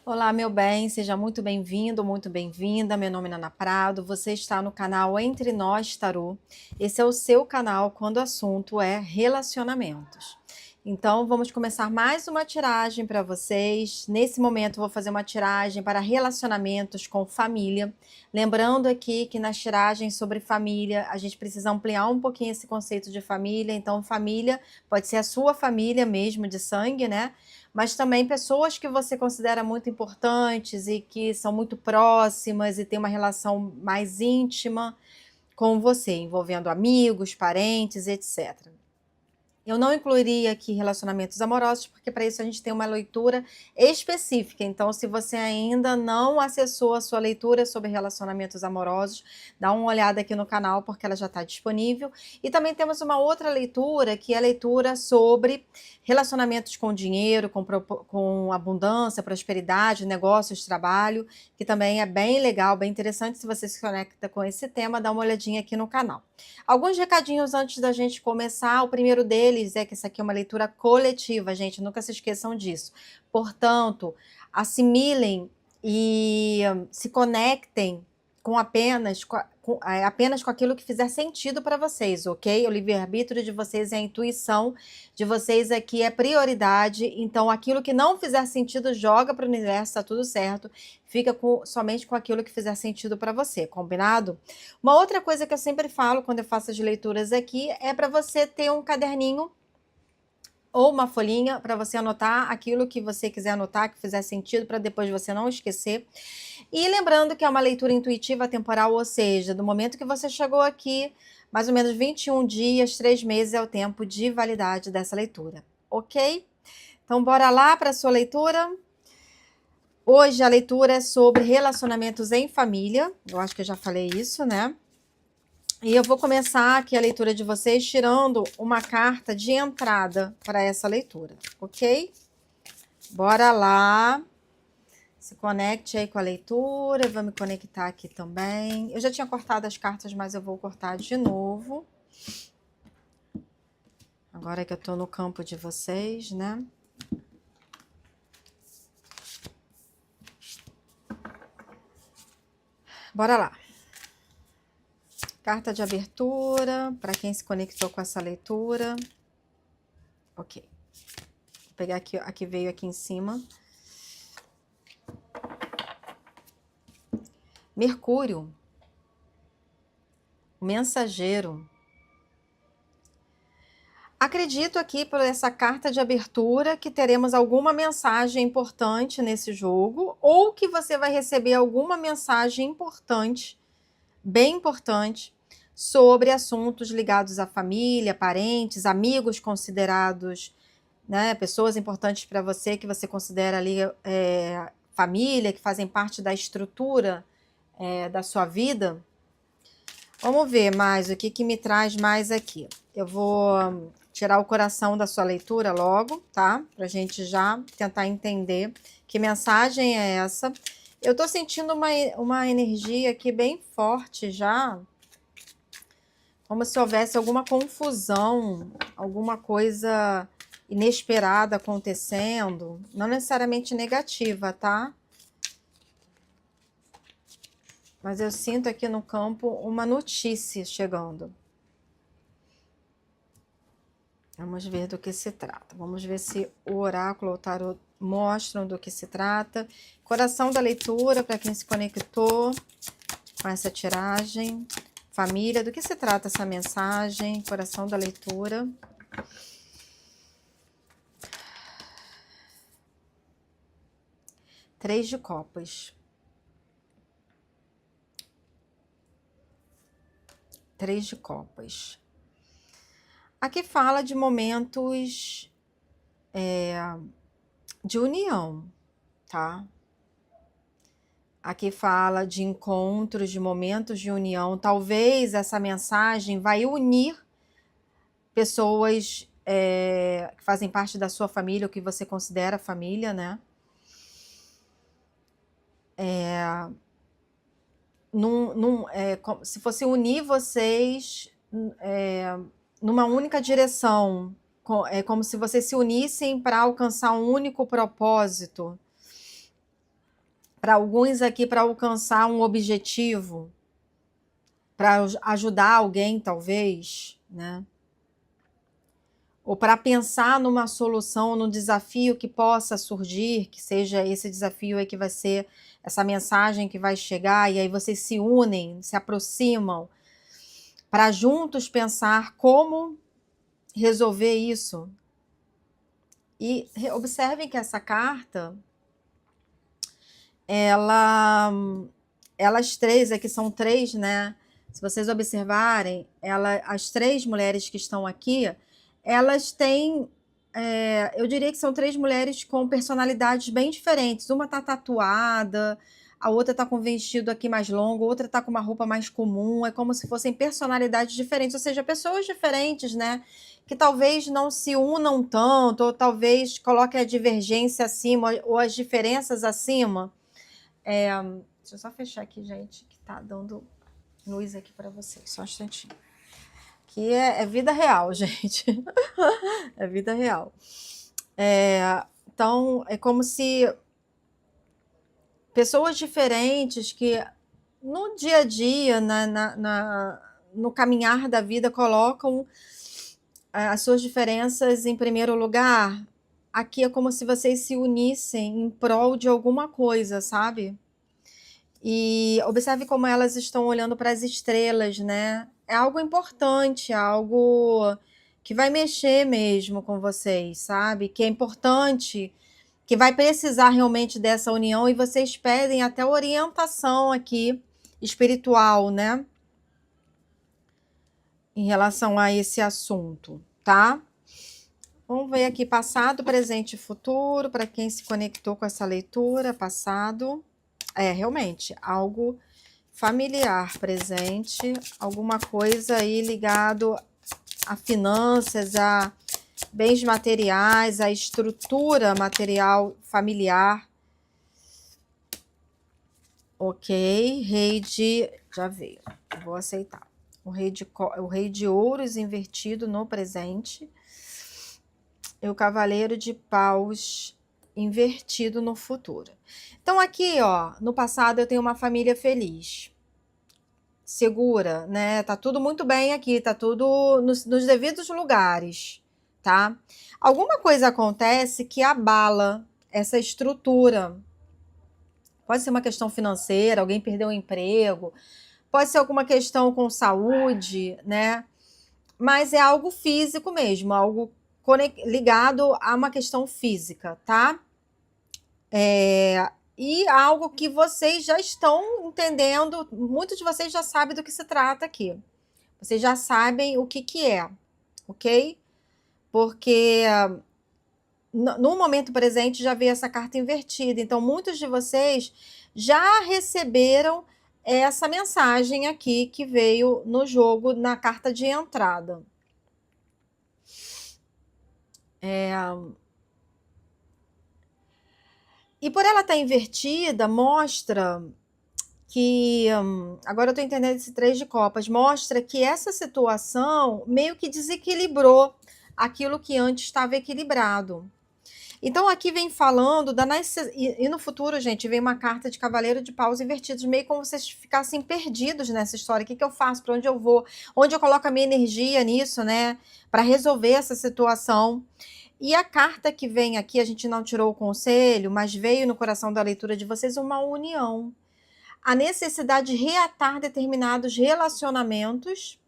Olá, meu bem, seja muito bem-vindo, muito bem-vinda. Meu nome é Ana Prado, você está no canal Entre Nós Tarô. Esse é o seu canal quando o assunto é relacionamentos. Então, vamos começar mais uma tiragem para vocês. Nesse momento, vou fazer uma tiragem para relacionamentos com família. Lembrando aqui que nas tiragens sobre família, a gente precisa ampliar um pouquinho esse conceito de família. Então, família pode ser a sua família mesmo de sangue, né? Mas também pessoas que você considera muito importantes e que são muito próximas e tem uma relação mais íntima com você, envolvendo amigos, parentes, etc. Eu não incluiria aqui relacionamentos amorosos, porque para isso a gente tem uma leitura específica. Então, se você ainda não acessou a sua leitura sobre relacionamentos amorosos, dá uma olhada aqui no canal, porque ela já está disponível. E também temos uma outra leitura, que é a leitura sobre relacionamentos com dinheiro, com abundância, prosperidade, negócios, trabalho, que também é bem legal, bem interessante. Se você se conecta com esse tema, dá uma olhadinha aqui no canal. Alguns recadinhos antes da gente começar. O primeiro deles é que essa aqui é uma leitura coletiva, gente, nunca se esqueçam disso. Portanto, assimilem e se conectem com apenas com aquilo que fizer sentido para vocês, ok? O livre-arbítrio de vocês é a intuição de vocês aqui é prioridade, então aquilo que não fizer sentido, joga para o universo, tá tudo certo. Fica somente com aquilo que fizer sentido para você, combinado? Uma outra coisa que eu sempre falo quando eu faço as leituras aqui é para você ter um caderninho ou uma folhinha para você anotar aquilo que você quiser anotar, que fizer sentido, para depois você não esquecer. E lembrando que é uma leitura intuitiva temporal, ou seja, do momento que você chegou aqui, mais ou menos 21 dias, 3 meses é o tempo de validade dessa leitura, ok? Então, bora lá para a sua leitura. Hoje a leitura é sobre relacionamentos em família. Eu acho que eu já falei isso, né? E eu vou começar aqui a leitura de vocês tirando uma carta de entrada para essa leitura, ok? Bora lá. Se conecte aí com a leitura. Eu vou me conectar aqui também. Eu já tinha cortado as cartas, mas eu vou cortar de novo. Agora que eu tô no campo de vocês, né? Bora lá. Carta de abertura, para quem se conectou com essa leitura. Ok. Vou pegar aqui, a que veio aqui em cima. Mercúrio. O mensageiro. Acredito aqui por essa carta de abertura que teremos alguma mensagem importante nesse jogo, ou que você vai receber alguma mensagem importante, bem importante, sobre assuntos ligados à família, parentes, amigos considerados, né, pessoas importantes para você, que você considera ali família, que fazem parte da estrutura da sua vida. Vamos ver mais, o que me traz mais aqui. Eu vou tirar o coração da sua leitura logo, tá? Pra gente já tentar entender que mensagem é essa. Eu tô sentindo uma energia aqui bem forte já, como se houvesse alguma confusão, alguma coisa inesperada acontecendo, não necessariamente negativa, tá? Mas eu sinto aqui no campo uma notícia chegando. Vamos ver do que se trata. Vamos ver se o oráculo ou o tarô mostram do que se trata. Coração da leitura, para quem se conectou com essa tiragem. Família, do que se trata essa mensagem? Coração da leitura. Três de copas. Três de copas. Aqui fala de momentos de união, tá? Aqui fala de encontros, de momentos de união. Talvez essa mensagem vai unir pessoas que fazem parte da sua família, o que você considera família, né? Se fosse unir vocês numa única direção, é como se vocês se unissem para alcançar um único propósito. para alguns aqui, para alcançar um objetivo, para ajudar alguém, talvez, né? Ou para pensar numa solução, num desafio que possa surgir, que seja esse desafio aí que vai ser essa mensagem que vai chegar, e aí vocês se unem, se aproximam, para juntos pensar como resolver isso. E observem que essa carta, elas três, aqui são três, né? Se vocês observarem, as três mulheres que estão aqui, elas têm, eu diria que são três mulheres com personalidades bem diferentes. Uma tá tatuada, a outra tá com um vestido aqui mais longo, a outra tá com uma roupa mais comum. É como se fossem personalidades diferentes, ou seja, pessoas diferentes, né? Que talvez não se unam tanto, ou talvez coloquem a divergência acima, ou as diferenças acima. Deixa eu só fechar aqui, gente, que tá dando luz aqui para vocês, só um instantinho. Que é vida real, gente. É vida real. Então, é como se pessoas diferentes que no dia a dia, no caminhar da vida, colocam as suas diferenças em primeiro lugar. Aqui é como se vocês se unissem em prol de alguma coisa, sabe? E observe como elas estão olhando para as estrelas, né? É algo importante, algo que vai mexer mesmo com vocês, sabe? Que é importante, que vai precisar realmente dessa união, e vocês pedem até orientação aqui espiritual, né? Em relação a esse assunto, tá? Vamos ver aqui passado, presente e futuro, para quem se conectou com essa leitura, passado. Realmente, algo familiar presente, alguma coisa aí ligado a finanças, a bens materiais, a estrutura material familiar. Ok, já veio, vou aceitar. O rei de ouros invertido no presente e o cavaleiro de paus invertido no futuro. Então aqui, ó, no passado eu tenho uma família feliz, segura, né? Tá tudo muito bem aqui, tá tudo nos devidos lugares, tá? Alguma coisa acontece que abala essa estrutura. Pode ser uma questão financeira, alguém perdeu o emprego, pode ser alguma questão com saúde, né? Mas é algo físico mesmo, algo ligado a uma questão física, tá? E algo que vocês já estão entendendo, muitos de vocês já sabem do que se trata aqui. Vocês já sabem o que é, ok? Porque no momento presente já veio essa carta invertida, então muitos de vocês já receberam essa mensagem aqui que veio no jogo, na carta de entrada. E por ela estar invertida, mostra que, agora eu estou entendendo esse 3 de copas, mostra que essa situação meio que desequilibrou aquilo que antes estava equilibrado. Então aqui vem falando e no futuro, gente, vem uma carta de cavaleiro de paus invertidos, meio como se vocês ficassem perdidos nessa história. O que eu faço? Para onde eu vou? Onde eu coloco a minha energia nisso, né? Para resolver essa situação. E a carta que vem aqui, a gente não tirou o conselho, mas veio no coração da leitura de vocês uma união. A necessidade de reatar determinados relacionamentos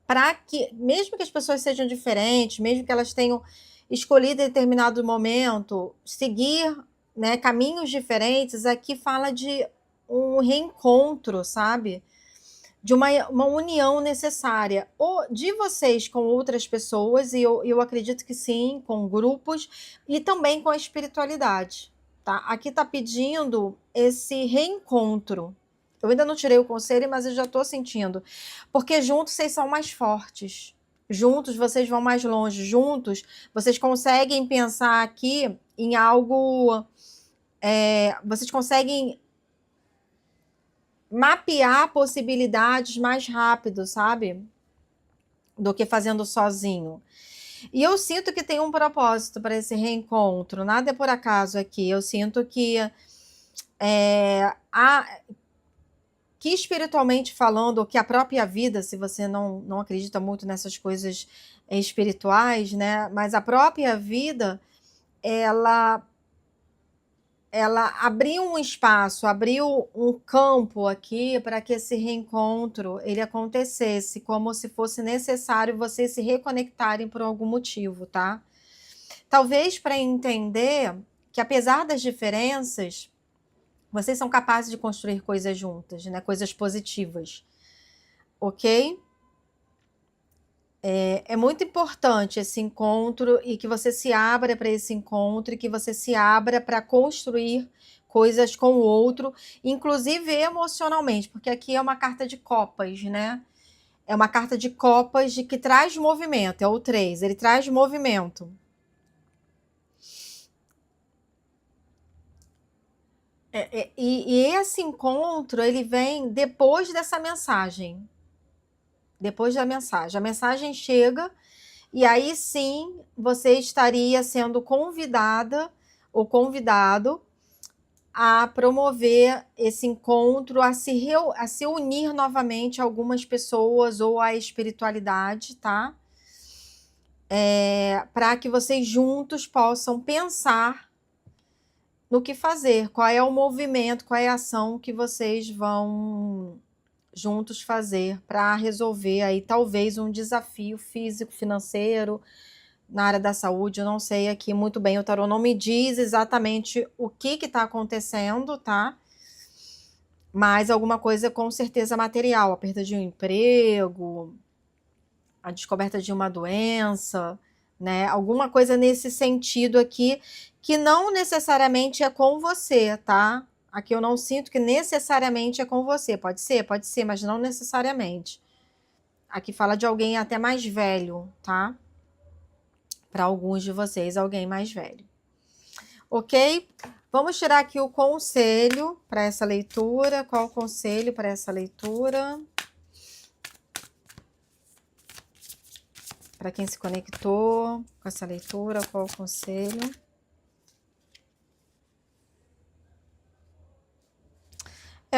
para que, mesmo que as pessoas sejam diferentes, mesmo que elas tenham escolhido em determinado momento seguir, né, caminhos diferentes, aqui fala de um reencontro, sabe? De uma união necessária, ou de vocês com outras pessoas, e eu acredito que sim, com grupos, e também com a espiritualidade, tá? Aqui tá pedindo esse reencontro. Eu ainda não tirei o conselho, mas eu já tô sentindo. Porque juntos vocês são mais fortes. Juntos vocês vão mais longe. Juntos vocês conseguem pensar aqui em algo... vocês conseguem mapear possibilidades mais rápido, sabe? Do que fazendo sozinho. E eu sinto que tem um propósito para esse reencontro. Nada é por acaso aqui. Eu sinto que Que espiritualmente falando, ou que a própria vida, se você não acredita muito nessas coisas espirituais, né? Mas a própria vida, ela abriu um espaço, abriu um campo aqui para que esse reencontro ele acontecesse, como se fosse necessário vocês se reconectarem por algum motivo, tá? Talvez para entender que apesar das diferenças, vocês são capazes de construir coisas juntas, né? Coisas positivas, ok? É muito importante esse encontro e que você se abra para esse encontro e que você se abra para construir coisas com o outro, inclusive emocionalmente, porque aqui é uma carta de copas, né? É uma carta de copas de que traz movimento, é o 3, ele traz movimento. E esse encontro, ele vem depois dessa mensagem. Depois da mensagem. A mensagem chega e aí sim você estaria sendo convidada ou convidado a promover esse encontro, a se unir novamente a algumas pessoas ou à espiritualidade, tá? Para que vocês juntos possam pensar no que fazer, qual é o movimento, qual é a ação que vocês vão juntos fazer para resolver aí talvez um desafio físico, financeiro, na área da saúde. Eu não sei aqui muito bem, o tarô não me diz exatamente o que está acontecendo, tá? Mas alguma coisa com certeza material, a perda de um emprego, a descoberta de uma doença, né? Alguma coisa nesse sentido aqui, que não necessariamente é com você, tá? Aqui eu não sinto que necessariamente é com você. Pode ser, mas não necessariamente. Aqui fala de alguém até mais velho, tá? Para alguns de vocês, alguém mais velho. Ok? Vamos tirar aqui o conselho para essa leitura. Qual o conselho para essa leitura? Para quem se conectou com essa leitura, qual o conselho?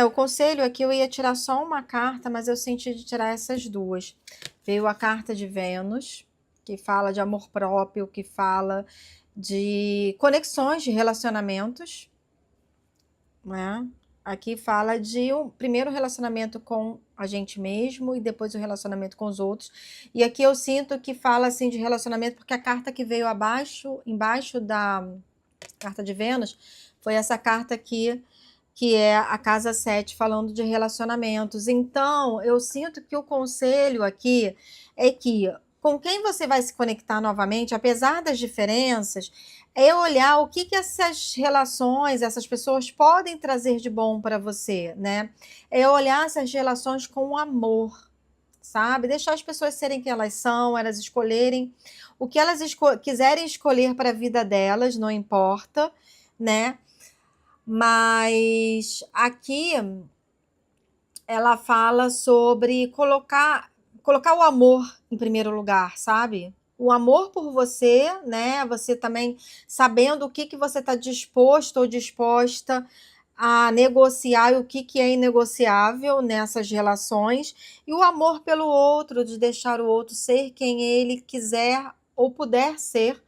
O conselho aqui eu ia tirar só uma carta, mas eu senti de tirar essas duas. Veio a carta de Vênus, que fala de amor próprio, que fala de conexões de relacionamentos, né? Aqui fala de um primeiro relacionamento com a gente mesmo e depois o relacionamento com os outros. E aqui eu sinto que fala assim de relacionamento, porque a carta que veio abaixo, embaixo da carta de Vênus, foi essa carta aqui, que é a casa 7, falando de relacionamentos. Então, eu sinto que o conselho aqui é que com quem você vai se conectar novamente, apesar das diferenças, é olhar o que essas relações, essas pessoas podem trazer de bom para você, né? É olhar essas relações com amor, sabe? Deixar as pessoas serem quem elas são, elas escolherem o que elas quiserem escolher para a vida delas, não importa, né? Mas aqui ela fala sobre colocar o amor em primeiro lugar, sabe? O amor por você, né? Você também sabendo o que você está disposto ou disposta a negociar e o que é inegociável nessas relações, e o amor pelo outro, de deixar o outro ser quem ele quiser ou puder ser,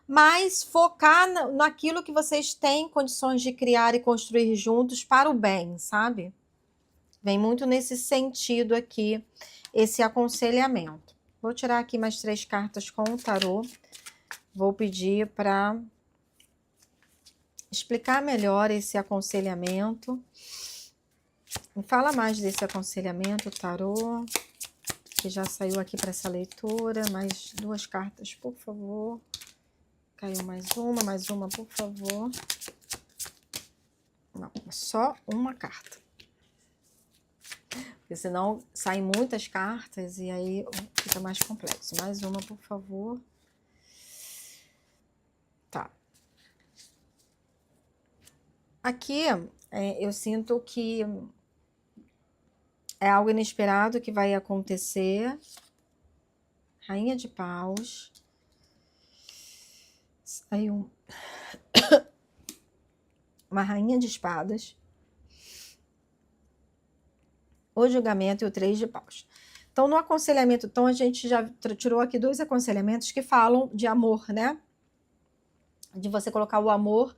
mas focar naquilo que vocês têm condições de criar e construir juntos para o bem, sabe? Vem muito nesse sentido aqui, esse aconselhamento. Vou tirar aqui mais 3 cartas com o tarô. Vou pedir para explicar melhor esse aconselhamento. Me fala mais desse aconselhamento, tarô, que já saiu aqui para essa leitura. Mais 2 cartas, por favor. Caiu mais uma, por favor. Não, só uma carta. Porque senão saem muitas cartas e aí fica mais complexo. Mais uma, por favor. Tá. Aqui eu sinto que é algo inesperado que vai acontecer. Rainha de Paus. Aí uma rainha de espadas, o julgamento e o 3 de paus. Então, no aconselhamento, então a gente já tirou aqui 2 aconselhamentos que falam de amor, né? De você colocar o amor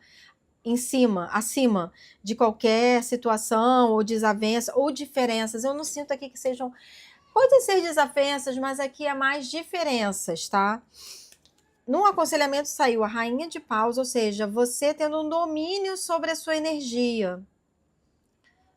em cima, acima de qualquer situação ou desavença ou diferenças. Eu não sinto aqui que sejam... Podem ser desavenças, mas aqui é mais diferenças, tá? No aconselhamento saiu a rainha de paus, ou seja, você tendo um domínio sobre a sua energia.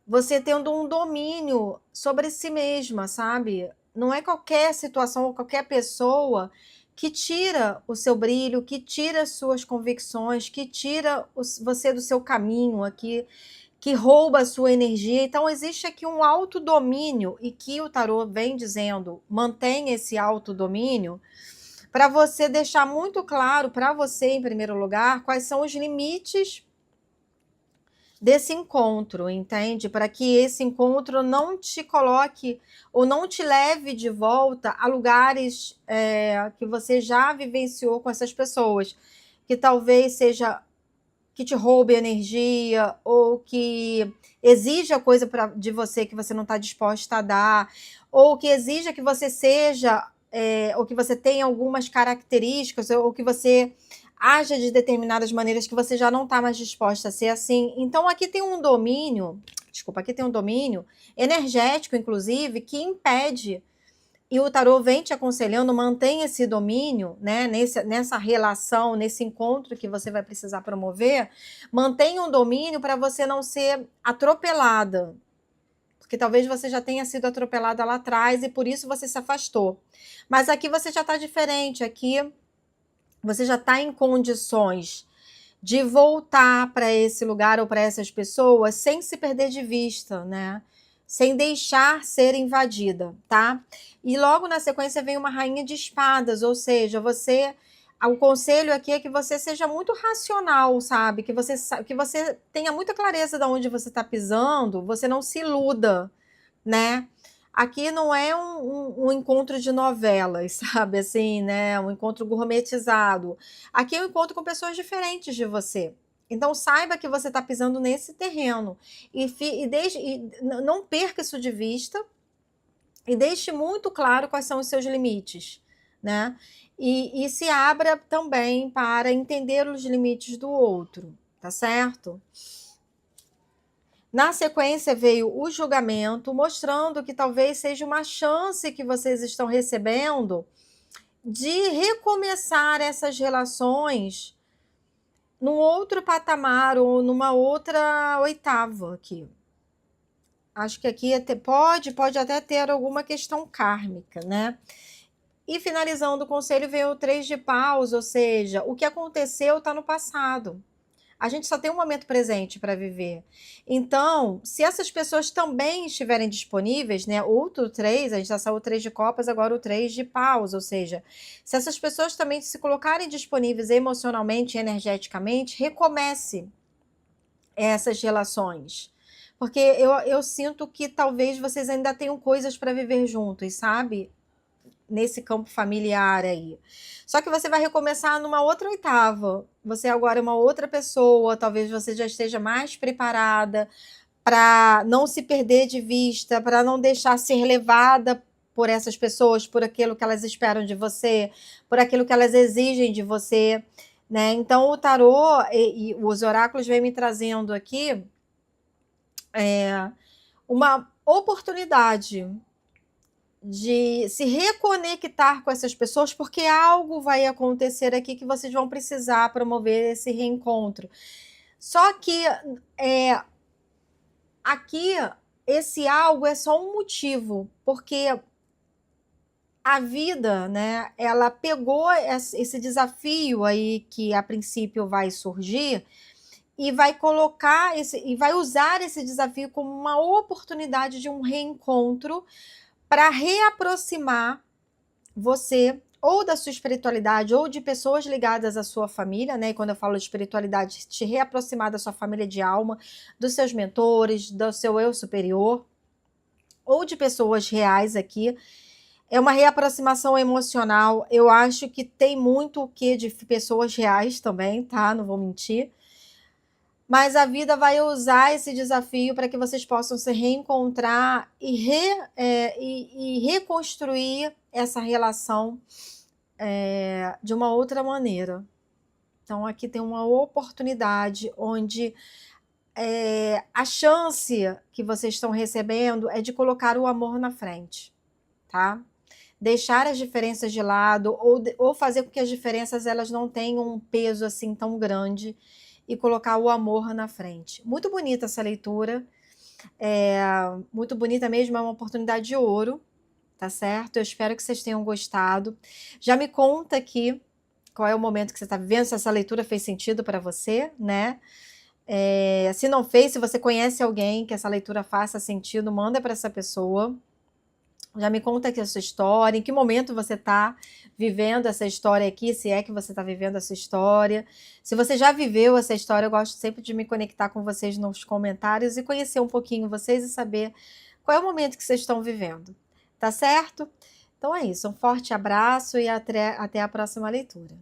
Você tendo um domínio sobre si mesma, sabe? Não é qualquer situação ou qualquer pessoa que tira o seu brilho, que tira as suas convicções, que tira você do seu caminho aqui, que rouba a sua energia. Então, existe aqui um autodomínio, e que o tarô vem dizendo, mantém esse autodomínio, para você deixar muito claro para você, em primeiro lugar, quais são os limites desse encontro, entende? Para que esse encontro não te coloque ou não te leve de volta a lugares que você já vivenciou com essas pessoas, que talvez seja que te roube energia ou que exija coisa de você que você não está disposta a dar, ou que exija que você seja, ou que você tenha algumas características, ou que você haja de determinadas maneiras que você já não está mais disposta a ser assim. Então aqui tem um domínio, aqui tem um domínio energético, inclusive, que impede, e o tarô vem te aconselhando, mantenha esse domínio, né, nessa relação, nesse encontro que você vai precisar promover, mantenha um domínio para você não ser atropelada, porque talvez você já tenha sido atropelada lá atrás e por isso você se afastou. Mas aqui você já está diferente, aqui você já está em condições de voltar para esse lugar ou para essas pessoas sem se perder de vista, né? Sem deixar ser invadida, tá? E logo na sequência vem uma rainha de espadas, ou seja, o conselho aqui é que você seja muito racional, sabe? Que você tenha muita clareza de onde você está pisando, você não se iluda, né? Aqui não é um encontro de novelas, sabe? Assim, né? Um encontro gourmetizado. Aqui é um encontro com pessoas diferentes de você. Então, saiba que você está pisando nesse terreno. E não perca isso de vista. E deixe muito claro quais são os seus limites, né? E se abra também para entender os limites do outro, tá certo? Na sequência veio o julgamento, mostrando que talvez seja uma chance que vocês estão recebendo de recomeçar essas relações num outro patamar ou numa outra oitava aqui. Acho que aqui pode até ter alguma questão kármica, né? E finalizando o conselho veio o 3 de paus, ou seja, o que aconteceu está no passado. A gente só tem um momento presente para viver. Então, se essas pessoas também estiverem disponíveis, né? Outro 3, a gente já saiu o 3 de copas, agora o 3 de paus, ou seja, se essas pessoas também se colocarem disponíveis emocionalmente e energeticamente, recomece essas relações. Porque eu sinto que talvez vocês ainda tenham coisas para viver juntos, sabe? Nesse campo familiar aí. Só que você vai recomeçar numa outra oitava. Você agora é uma outra pessoa, talvez você já esteja mais preparada para não se perder de vista, para não deixar ser levada por essas pessoas, por aquilo que elas esperam de você, por aquilo que elas exigem de você, né? Então o tarô e os oráculos vêm me trazendo aqui uma oportunidade de se reconectar com essas pessoas, porque algo vai acontecer aqui que vocês vão precisar promover esse reencontro. Só que aqui esse algo é só um motivo, porque a vida, né, ela pegou esse desafio aí que a princípio vai surgir e vai colocar e vai usar esse desafio como uma oportunidade de um reencontro para reaproximar você ou da sua espiritualidade ou de pessoas ligadas à sua família, né? E quando eu falo de espiritualidade, te reaproximar da sua família de alma, dos seus mentores, do seu eu superior, ou de pessoas reais aqui. É uma reaproximação emocional. Eu acho que tem muito o que de pessoas reais também, tá? Não vou mentir. mas a vida vai usar esse desafio para que vocês possam se reencontrar e reconstruir essa relação de uma outra maneira. Então, aqui tem uma oportunidade onde a chance que vocês estão recebendo é de colocar o amor na frente, tá? Deixar as diferenças de lado ou fazer com que as diferenças elas não tenham um peso assim tão grande e colocar o amor na frente. Muito bonita essa leitura, muito bonita mesmo, é uma oportunidade de ouro, tá certo? Eu espero que vocês tenham gostado. Já me conta aqui qual é o momento que você está vivendo, se essa leitura fez sentido para você, né? Se não fez, se você conhece alguém que essa leitura faça sentido, manda para essa pessoa. Já me conta aqui a sua história, em que momento você está vivendo essa história aqui, se é que você está vivendo essa história. Se você já viveu essa história, eu gosto sempre de me conectar com vocês nos comentários e conhecer um pouquinho vocês e saber qual é o momento que vocês estão vivendo. Tá certo? Então é isso, um forte abraço e até a próxima leitura.